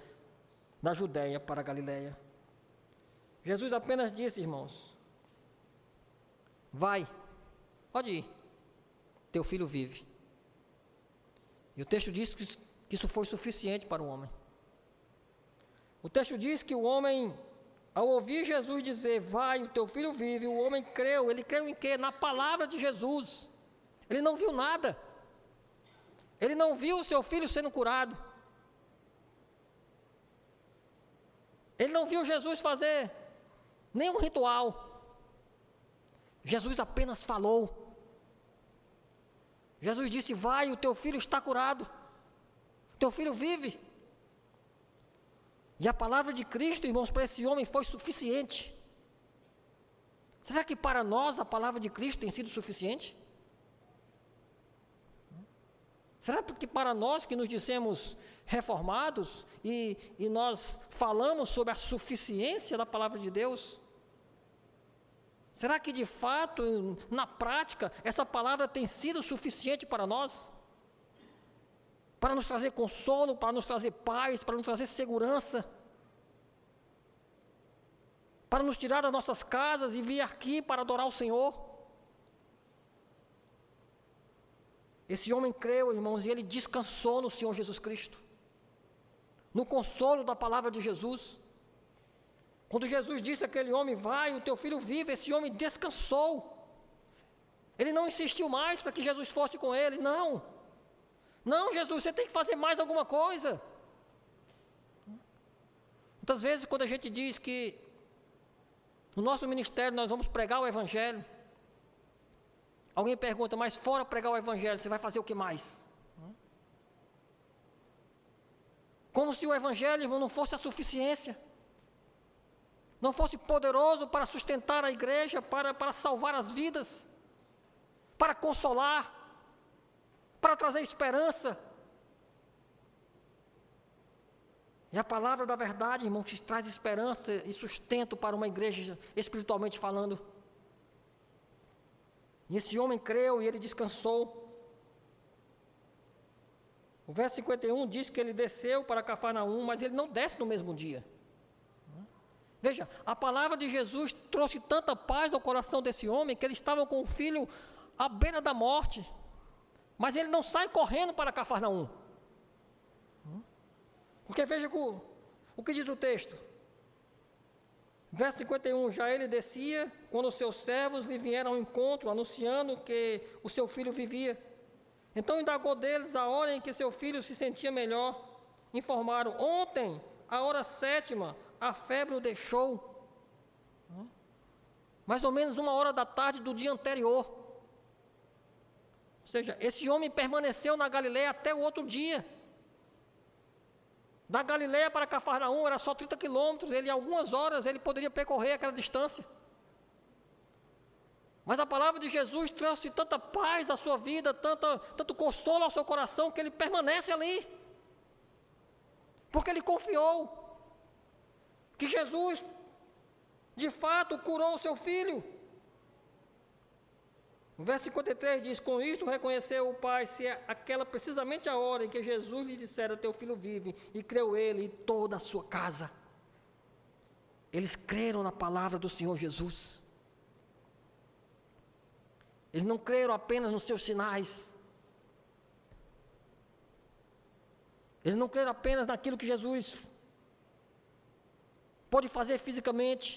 da Judéia para a Galileia. Jesus apenas disse, irmãos: vai, pode ir, teu filho vive. E o texto diz que isso foi suficiente para o homem. O texto diz que o homem, ao ouvir Jesus dizer: vai, o teu filho vive, o homem creu. Ele creu em quê? Na palavra de Jesus. Ele não viu nada. Ele não viu o seu filho sendo curado. Ele não viu Jesus fazer nenhum ritual. Jesus apenas falou. Jesus disse: vai, o teu filho está curado. O teu filho vive. E a palavra de Cristo, irmãos, para esse homem foi suficiente. Será que para nós a palavra de Cristo tem sido suficiente? Será que para nós que nos dissemos reformados e nós falamos sobre a suficiência da palavra de Deus, será que de fato, na prática, essa palavra tem sido suficiente para nós? Para nos trazer consolo, para nos trazer paz, para nos trazer segurança, para nos tirar das nossas casas e vir aqui para adorar o Senhor? Esse homem creu, irmãos, e ele descansou no Senhor Jesus Cristo, no consolo da palavra de Jesus. Quando Jesus disse àquele homem: vai, o teu filho vive, esse homem descansou. Ele não insistiu mais para que Jesus fosse com ele. Não, Jesus, você tem que fazer mais alguma coisa. Muitas vezes, quando a gente diz que no nosso ministério nós vamos pregar o Evangelho, alguém pergunta: mas fora pregar o Evangelho, você vai fazer o que mais? Como se o Evangelho, irmão, não fosse a suficiência, não fosse poderoso para sustentar a igreja, para salvar as vidas, para consolar, para trazer esperança. É a palavra da verdade, irmão, que traz esperança e sustento para uma igreja espiritualmente falando. E esse homem creu e ele descansou. O verso 51 diz que ele desceu para Cafarnaum, mas ele não desce no mesmo dia. Veja, a palavra de Jesus trouxe tanta paz ao coração desse homem, que ele estava com o filho à beira da morte. Mas ele não sai correndo para Cafarnaum. Porque veja o que diz o texto. Verso 51, já ele descia, quando os seus servos lhe vieram ao encontro, anunciando que o seu filho vivia. Então indagou deles a hora em que seu filho se sentia melhor. Informaram, ontem, à hora 7ª, a febre o deixou. Mais ou menos 1h da tarde do dia anterior. Ou seja, esse homem permaneceu na Galileia até o outro dia. Da Galileia para Cafarnaum era só 30 quilômetros, em algumas horas ele poderia percorrer aquela distância. Mas a palavra de Jesus trouxe tanta paz à sua vida, tanto consolo ao seu coração, que ele permanece ali. Porque ele confiou que Jesus, de fato, curou o seu filho. O verso 53 diz, com isto reconheceu o pai, se é aquela precisamente a hora em que Jesus lhe dissera, teu filho vive, e creu ele e toda a sua casa. Eles creram na palavra do Senhor Jesus. Eles não creram apenas nos seus sinais. Eles não creram apenas naquilo que Jesus pôde fazer fisicamente.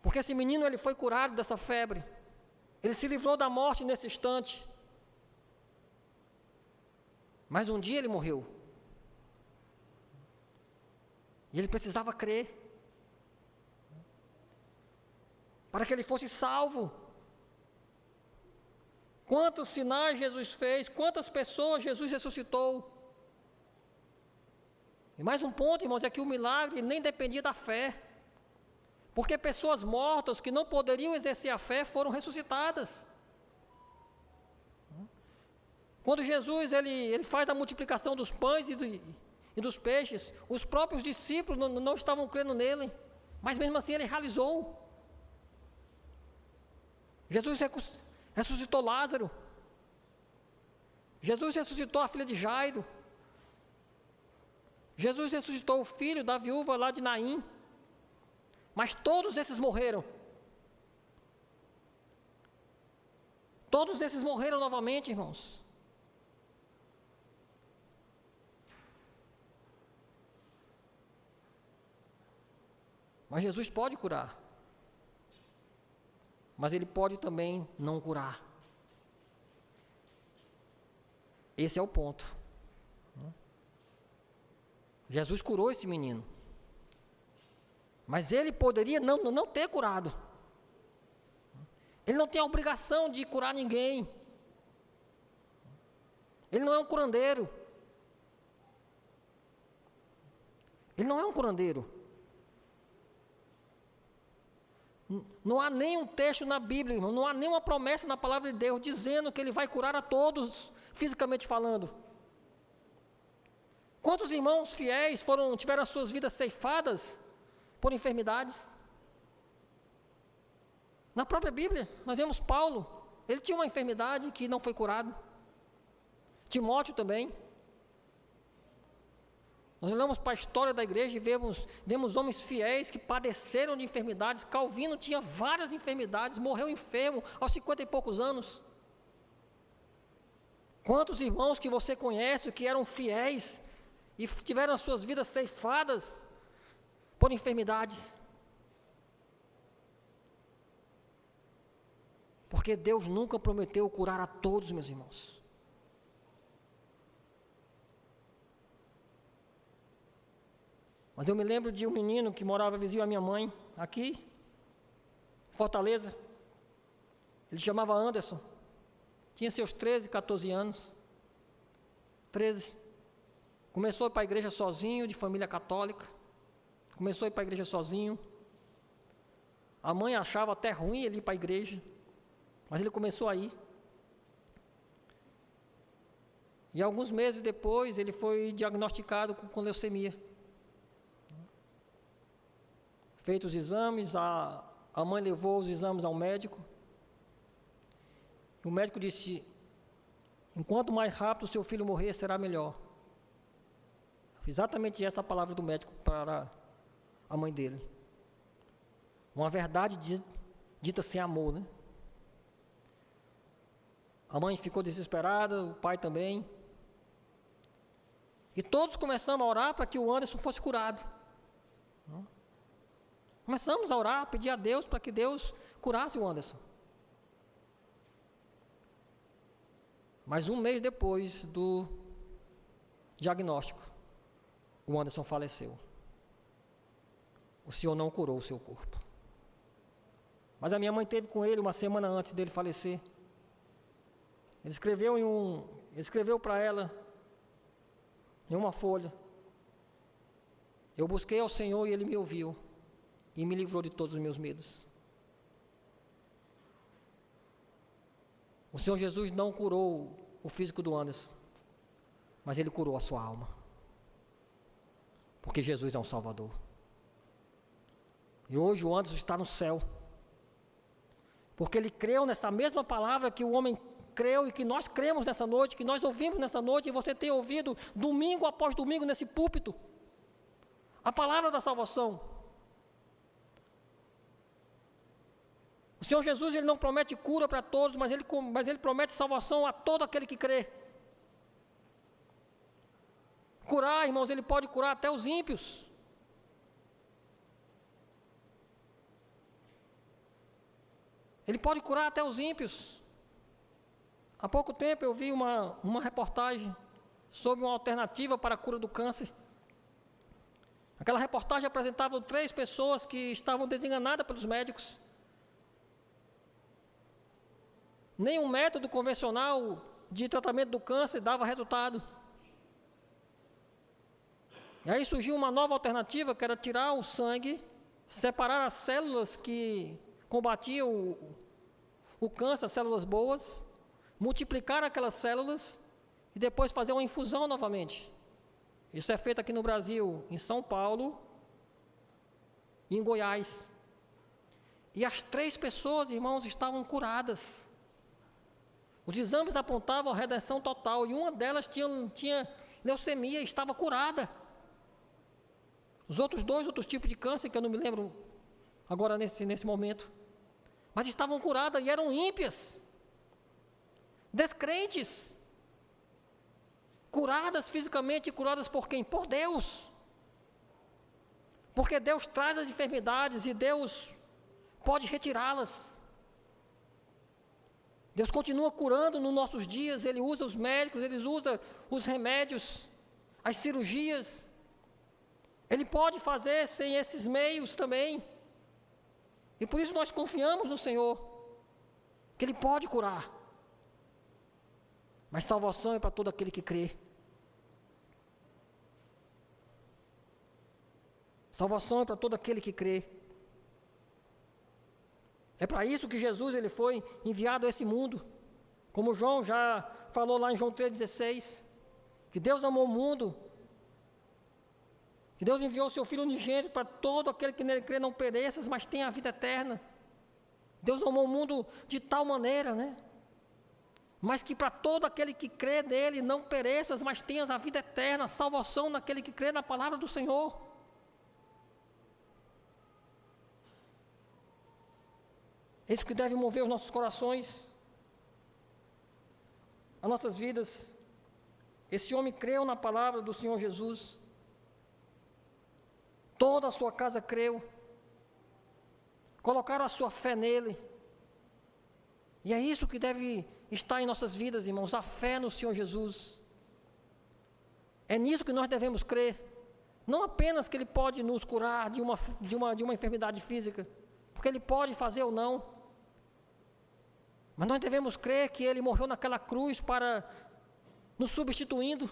Porque esse menino ele foi curado dessa febre. Ele se livrou da morte nesse instante. Mas um dia ele morreu. E ele precisava crer. Para que ele fosse salvo. Quantos sinais Jesus fez, quantas pessoas Jesus ressuscitou. E mais um ponto, irmãos, é que o milagre nem dependia da fé. Porque pessoas mortas que não poderiam exercer a fé foram ressuscitadas. Quando Jesus ele faz a multiplicação dos pães e dos peixes, os próprios discípulos não estavam crendo nele, mas mesmo assim ele realizou. Jesus ressuscitou Lázaro. Jesus ressuscitou a filha de Jairo. Jesus ressuscitou o filho da viúva lá de Naim. Mas todos esses morreram. Todos esses morreram novamente, irmãos. Mas Jesus pode curar. Mas Ele pode também não curar. Esse é o ponto. Jesus curou esse menino. Mas Ele poderia não ter curado. Ele não tem a obrigação de curar ninguém. Ele não é um curandeiro. Ele não é um curandeiro. Não há nenhum texto na Bíblia, irmão, não há nenhuma promessa na palavra de Deus dizendo que Ele vai curar a todos, fisicamente falando. Quantos irmãos fiéis tiveram as suas vidas ceifadas por enfermidades? Na própria Bíblia, nós vemos Paulo, ele tinha uma enfermidade que não foi curado. Timóteo também. Nós olhamos para a história da igreja e vemos homens fiéis que padeceram de enfermidades. Calvino tinha várias enfermidades, morreu enfermo aos 50 e poucos anos. Quantos irmãos que você conhece que eram fiéis e tiveram as suas vidas ceifadas por enfermidades? Porque Deus nunca prometeu curar a todos, meus irmãos. Mas eu me lembro de um menino que morava vizinho à minha mãe, aqui, em Fortaleza. Ele se chamava Anderson. Tinha seus 13, 14 anos. 13. Começou a ir para a igreja sozinho, de família católica. Começou a ir para a igreja sozinho. A mãe achava até ruim ele ir para a igreja. Mas ele começou a ir. E alguns meses depois, ele foi diagnosticado com leucemia. Feitos os exames, a mãe levou os exames ao médico. E o médico disse: enquanto mais rápido o seu filho morrer, será melhor. Exatamente essa a palavra do médico para a mãe dele. Uma verdade dita sem amor, né? A mãe ficou desesperada, o pai também. E todos começamos a orar para que o Anderson fosse curado. Começamos a orar, a pedir a Deus para que Deus curasse o Anderson. Mas um mês depois do diagnóstico, o Anderson faleceu. O Senhor não curou o seu corpo. Mas a minha mãe esteve com ele uma semana antes dele falecer. Ele escreveu para ela em uma folha: eu busquei ao Senhor e Ele me ouviu e me livrou de todos os meus medos. O Senhor Jesus não curou o físico do Anderson, mas Ele curou a sua alma, porque Jesus é um Salvador. E hoje o Anderson está no céu, porque ele creu nessa mesma palavra que o homem creu e que nós cremos nessa noite, que nós ouvimos nessa noite, e você tem ouvido domingo após domingo nesse púlpito, a palavra da salvação. O Senhor Jesus, Ele não promete cura para todos, mas ele promete salvação a todo aquele que crê. Curar, irmãos, Ele pode curar até os ímpios. Ele pode curar até os ímpios. Há pouco tempo eu vi uma reportagem sobre uma alternativa para a cura do câncer. Aquela reportagem apresentava 3 pessoas que estavam desenganadas pelos médicos. Nenhum método convencional de tratamento do câncer dava resultado. E aí surgiu uma nova alternativa, que era tirar o sangue, separar as células que combatiam o câncer, as células boas, multiplicar aquelas células e depois fazer uma infusão novamente. Isso é feito aqui no Brasil, em São Paulo e em Goiás. E as 3 pessoas, irmãos, estavam curadas. Os exames apontavam a redenção total, e uma delas tinha leucemia e estava curada. Os outros 2, outros tipos de câncer, que eu não me lembro agora nesse momento, mas estavam curadas e eram ímpias, descrentes, curadas fisicamente, curadas por quem? Por Deus. Porque Deus traz as enfermidades e Deus pode retirá-las. Deus continua curando nos nossos dias. Ele usa os médicos, Ele usa os remédios, as cirurgias. Ele pode fazer sem esses meios também. E por isso nós confiamos no Senhor, que Ele pode curar. Mas salvação é para todo aquele que crê. Salvação é para todo aquele que crê. É para isso que Jesus ele foi enviado a esse mundo. Como João já falou lá em João 3,16, que Deus amou o mundo, que Deus enviou o seu Filho unigênito para todo aquele que nele crê não pereça, mas tenha a vida eterna. Deus amou o mundo de tal maneira, né? Mas que para todo aquele que crê nele não pereças, mas tenhas a vida eterna, salvação naquele que crê na palavra do Senhor. É isso que deve mover os nossos corações, as nossas vidas. Esse homem creu na palavra do Senhor Jesus. Toda a sua casa creu. Colocaram a sua fé nele. E é isso que deve estar em nossas vidas, irmãos, a fé no Senhor Jesus. É nisso que nós devemos crer. Não apenas que Ele pode nos curar de uma enfermidade física, porque Ele pode fazer ou não. Mas nós devemos crer que Ele morreu naquela cruz para nos substituindo.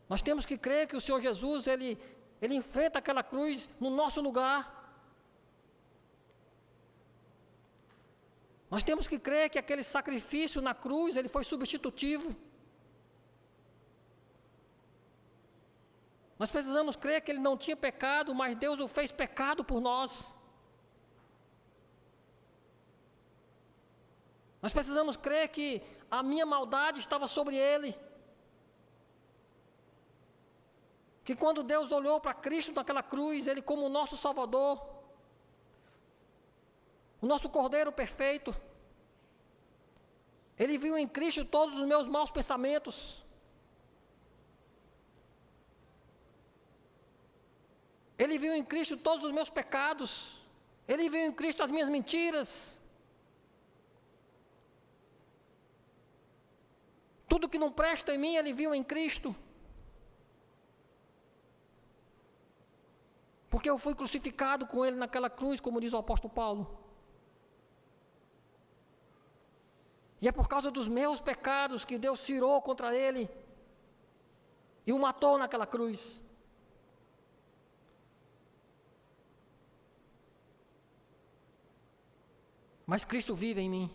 Nós temos que crer que o Senhor Jesus, Ele enfrenta aquela cruz no nosso lugar. Nós temos que crer que aquele sacrifício na cruz, ele foi substitutivo. Nós precisamos crer que ele não tinha pecado, mas Deus o fez pecado por nós. Nós precisamos crer que a minha maldade estava sobre ele. Que quando Deus olhou para Cristo naquela cruz, ele como o nosso Salvador, o nosso Cordeiro perfeito, ele viu em Cristo todos os meus maus pensamentos. Ele viu em Cristo todos os meus pecados. Ele viu em Cristo as minhas mentiras. Tudo que não presta em mim, ele viu em Cristo. Porque eu fui crucificado com ele naquela cruz, como diz o apóstolo Paulo. E é por causa dos meus pecados que Deus se irou contra ele e o matou naquela cruz. Mas Cristo vive em mim.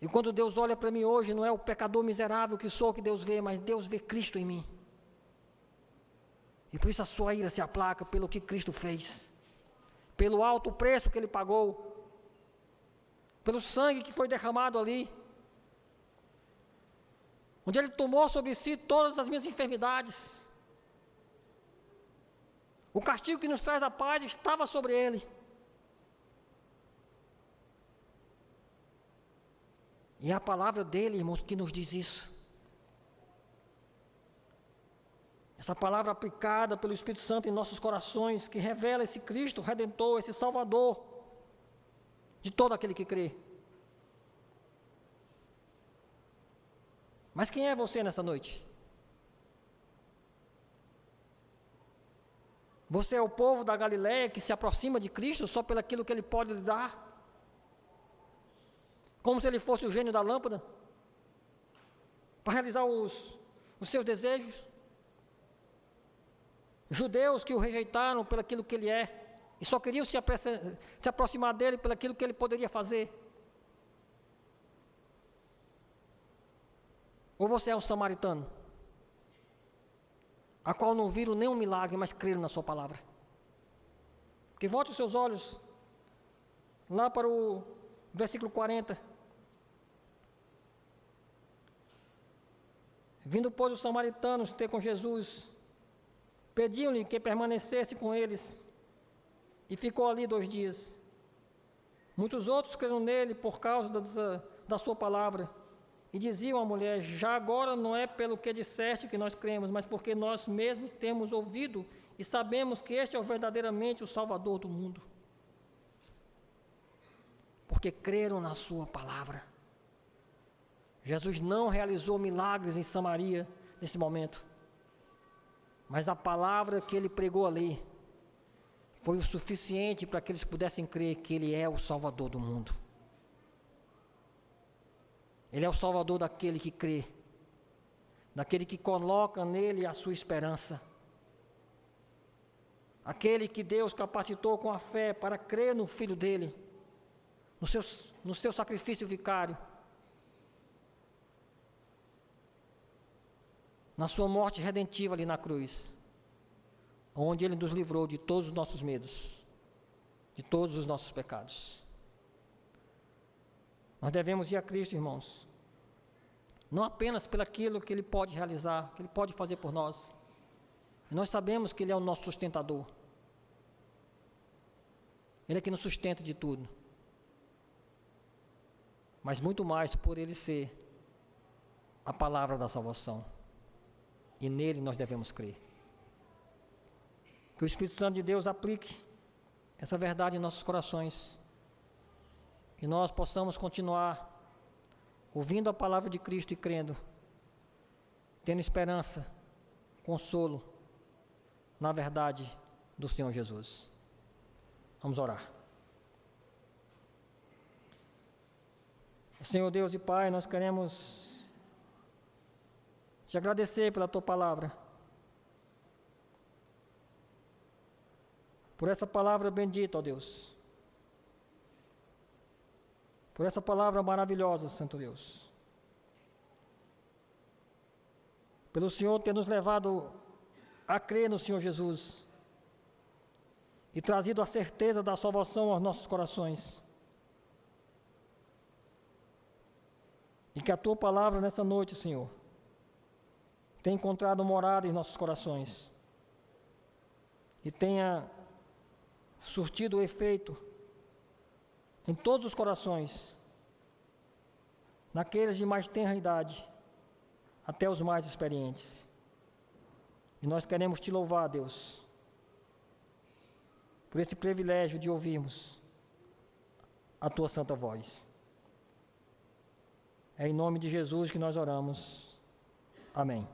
E quando Deus olha para mim hoje, não é o pecador miserável que sou que Deus vê, mas Deus vê Cristo em mim. E por isso a sua ira se aplaca pelo que Cristo fez, pelo alto preço que Ele pagou, pelo sangue que foi derramado ali, onde Ele tomou sobre si todas as minhas enfermidades. O castigo que nos traz a paz estava sobre Ele. E é a palavra dele, irmãos, que nos diz isso. Essa palavra aplicada pelo Espírito Santo em nossos corações, que revela esse Cristo Redentor, esse Salvador de todo aquele que crê. Mas quem é você nessa noite? Você é o povo da Galileia que se aproxima de Cristo só pelo aquilo que Ele pode lhe dar? Como se Ele fosse o gênio da lâmpada, para realizar os seus desejos. Judeus que o rejeitaram pelo aquilo que Ele é, e só queriam se aproximar dEle pelo aquilo que Ele poderia fazer. Ou você é um samaritano, a qual não viram nenhum milagre, mas creram na sua palavra. Porque volte os seus olhos lá para o versículo 40. Vindo, pois, os samaritanos ter com Jesus, pediam-lhe que permanecesse com eles, e ficou ali 2 dias. Muitos outros creram nele por causa da sua palavra, e diziam à mulher: já agora não é pelo que disseste que nós cremos, mas porque nós mesmos temos ouvido e sabemos que este é verdadeiramente o Salvador do mundo. Porque creram na sua palavra. Jesus não realizou milagres em Samaria nesse momento, mas a palavra que Ele pregou ali foi o suficiente para que eles pudessem crer que Ele é o Salvador do mundo. Ele é o Salvador daquele que crê, daquele que coloca nele a sua esperança, aquele que Deus capacitou com a fé para crer no Filho dele, no seu sacrifício vicário, na sua morte redentiva ali na cruz, onde Ele nos livrou de todos os nossos medos, de todos os nossos pecados. Nós devemos ir a Cristo, irmãos, não apenas pelo aquilo que Ele pode realizar, que Ele pode fazer por nós. Nós sabemos que Ele é o nosso sustentador. Ele é que nos sustenta de tudo. Mas muito mais por Ele ser a palavra da salvação. E nele nós devemos crer. Que o Espírito Santo de Deus aplique essa verdade em nossos corações. Que nós possamos continuar ouvindo a palavra de Cristo e crendo, tendo esperança, consolo na verdade do Senhor Jesus. Vamos orar. Senhor Deus e Pai, nós queremos te agradecer pela Tua palavra, por essa palavra bendita, ó Deus, por essa palavra maravilhosa, Santo Deus. Pelo Senhor ter nos levado a crer no Senhor Jesus e trazido a certeza da salvação aos nossos corações. E que a Tua palavra nessa noite, Senhor, tenha encontrado morada em nossos corações e tenha surtido o efeito em todos os corações, naqueles de mais tenra idade, até os mais experientes. E nós queremos Te louvar, Deus, por esse privilégio de ouvirmos a Tua santa voz. É em nome de Jesus que nós oramos. Amém.